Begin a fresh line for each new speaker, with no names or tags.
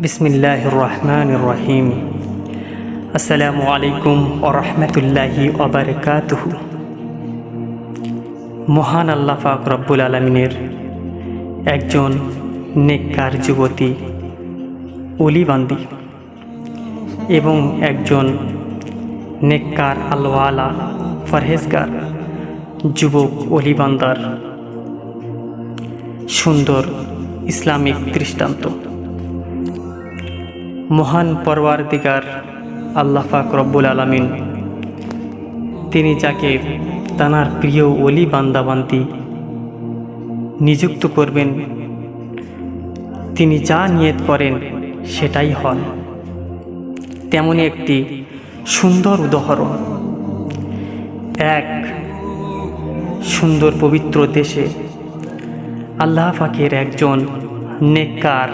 বিসমিল্লাহির রহমানির রহিম। আসসালামু আলাইকুম ওয়া রাহমাতুল্লাহি ওয়া বারাকাতুহু। মহান আল্লাহ পাক রব্বুল আলামিনের একজন নেককার যুবতী ওলিবান্দি এবং একজন নেককার আল্লাহওয়ালা পরহেজগার যুবক ওলিবান্দার সুন্দর ইসলামিক দৃষ্টান্ত। মহান পরওয়ারদিগার আল্লাহ পাক রব্বুল আলামিন তিনি যাকে তানার প্রিয় ওলি বান্দাবান্দি নিযুক্ত করবেন, তিনি যা নিয়ত করেন সেটাই হন। তেমনই একটি সুন্দর উদাহরণ এক সুন্দর পবিত্র দেশে আল্লাহ পাকের একজন নেককার